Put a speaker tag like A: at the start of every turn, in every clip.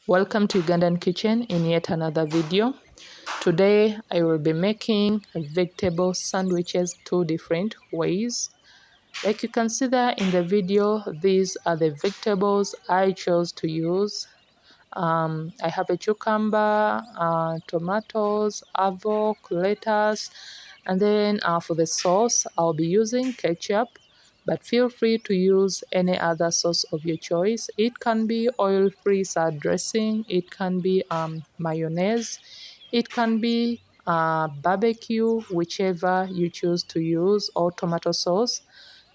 A: Welcome to Ugandan Kitchen in yet another video. Today I will be making vegetable sandwiches two different ways. Like you can see there in the video, these are the vegetables I chose to use. I have a cucumber, tomatoes, avocado, lettuce, and then for the sauce, I'll be using ketchup, but feel free to use any other sauce of your choice. It can be oil-free salad dressing, it can be mayonnaise, it can be barbecue, whichever you choose to use, or tomato sauce.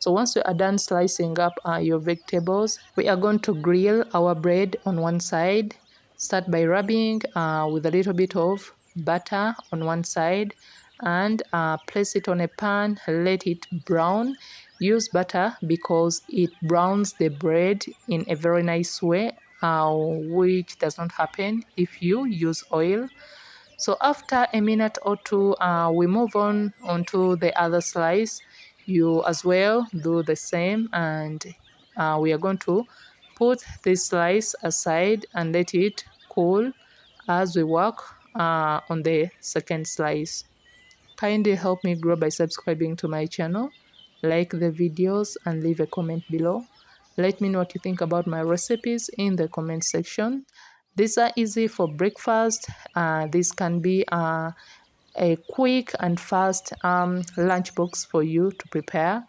A: So once you are done slicing up your vegetables, we are going to grill our bread on one side. Start by rubbing with a little bit of butter on one side and place it on a pan, let it brown. Use butter because it browns the bread in a very nice way, which does not happen if you use oil. So after a minute or two, we move on onto the other slice. You as well do the same, and we are going to put this slice aside and let it cool as we work on the second slice. Kindly help me grow by subscribing to my channel, like the videos and leave a comment below. Let me know what you think about my recipes in the comment section. These are easy for breakfast. This can be a quick and fast lunchbox for you to prepare.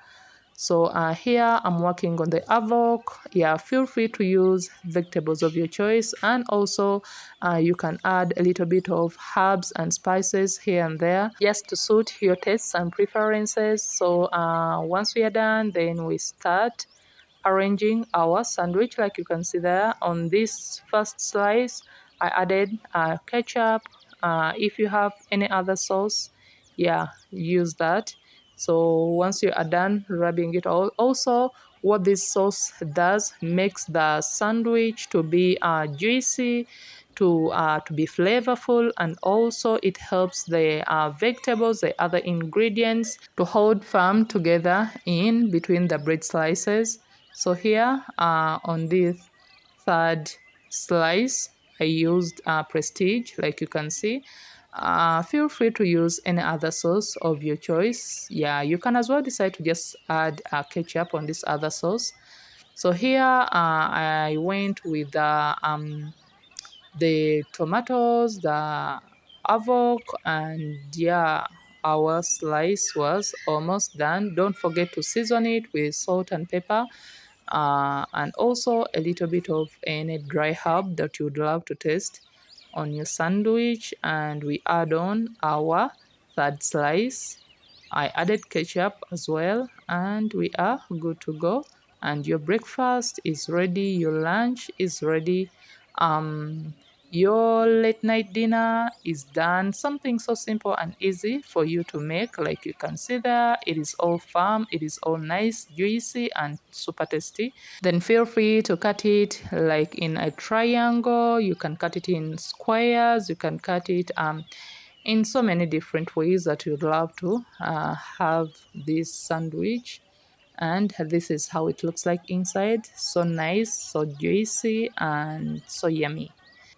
A: So here I'm working on the avocado. Yeah, feel free to use vegetables of your choice, and also you can add a little bit of herbs and spices here and there just to suit your tastes and preferences. So once we are done, then we start arranging our sandwich. Like you can see there on this first slice, I added ketchup. If you have any other sauce, yeah, use that. So once you are done rubbing it all, also what this sauce does makes the sandwich to be juicy, to be flavorful, and also it helps the vegetables, the other ingredients, to hold firm together in between the bread slices. So here on this third slice, I used Prestige, like you can see. Feel free to use any other sauce of your choice. Yeah, you can as well decide to just add ketchup on this other sauce. So here I went with the tomatoes, the avocado, and yeah, our slice was almost done. Don't forget to season it with salt and pepper, and also a little bit of any dry herb that you would love to taste on your sandwich. And we add on our third slice. I added ketchup as well, and we are good to go. And your breakfast is ready, your lunch is ready, um, your late night dinner is done. Something so simple and easy for you to make. Like you can see there, it is all firm, it is all nice, juicy, and super tasty. Then feel free to cut it like in a triangle. You can cut it in squares, you can cut it in so many different ways that you'd love to have this sandwich. And this is how it looks like inside. So nice, so juicy, and so yummy.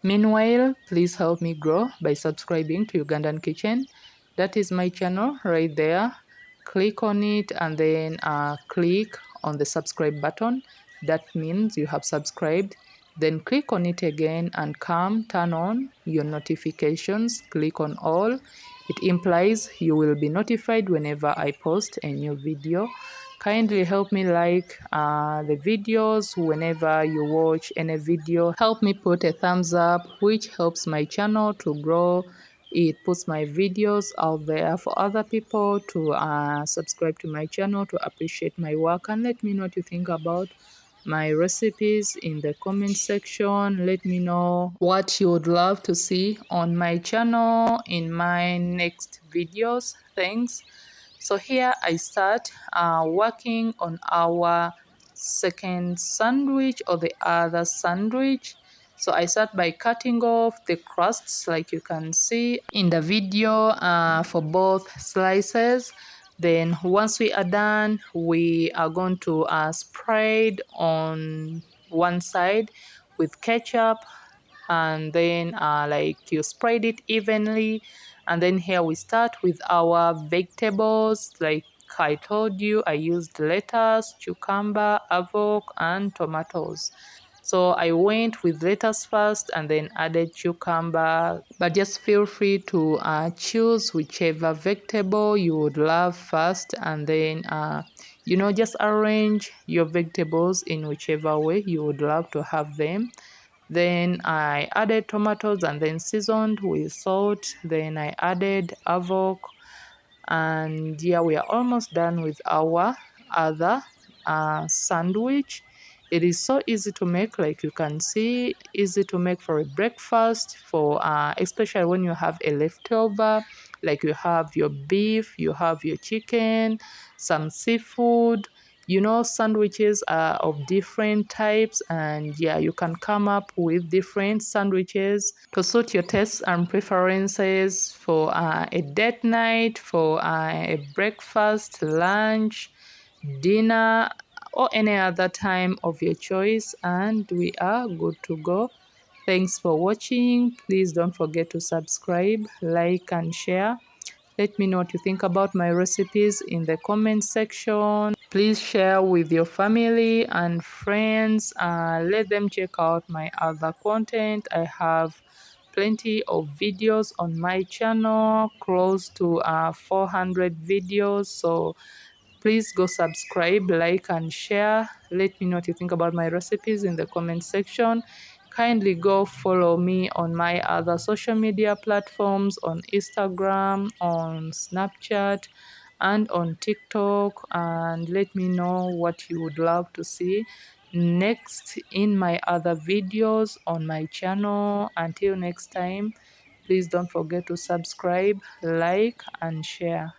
A: Meanwhile, please help me grow by subscribing to Ugandan Kitchen. That is my channel right there. Click on it and then click on the subscribe button. That means you have subscribed. Then click on it again and turn on your notifications. Click on all. It implies you will be notified whenever I post a new video. Kindly help me like the videos whenever you watch any video. Help me put a thumbs up, which helps my channel to grow. It puts my videos out there for other people to subscribe to my channel, to appreciate my work, and let me know what you think about my recipes in the comment section. Let me know what you would love to see on my channel in my next videos. Thanks. So here I start working on our second sandwich, or the other sandwich. So I start by cutting off the crusts, like you can see in the video, for both slices. Then once we are done, we are going to spread on one side with ketchup, and then like you spread it evenly. And then here we start with our vegetables. Like I told you, I used lettuce, cucumber, avocado, and tomatoes. So I went with lettuce first and then added cucumber, but just feel free to choose whichever vegetable you would love first, and then just arrange your vegetables in whichever way you would love to have them. Then I added tomatoes and then seasoned with salt. Then I added avocado, and yeah, we are almost done with our other sandwich. It is so easy to make, like you can see, easy to make for a breakfast, for especially when you have a leftover, like you have your beef, you have your chicken, some seafood. Sandwiches are of different types, and yeah, you can come up with different sandwiches to suit your tastes and preferences for a date night, for a breakfast, lunch, dinner, or any other time of your choice. And we are good to go. Thanks for watching. Please don't forget to subscribe, like, and share. Let me know what you think about my recipes in the comment section. Please share with your family and friends. Let them check out my other content. I have plenty of videos on my channel, close to 400 videos. So please go subscribe, like, and share. Let me know what you think about my recipes in the comment section. Kindly go follow me on my other social media platforms, on Instagram, on Snapchat, and on TikTok, and let me know what you would love to see next in my other videos on my channel. Until next time, please don't forget to subscribe, like, and share.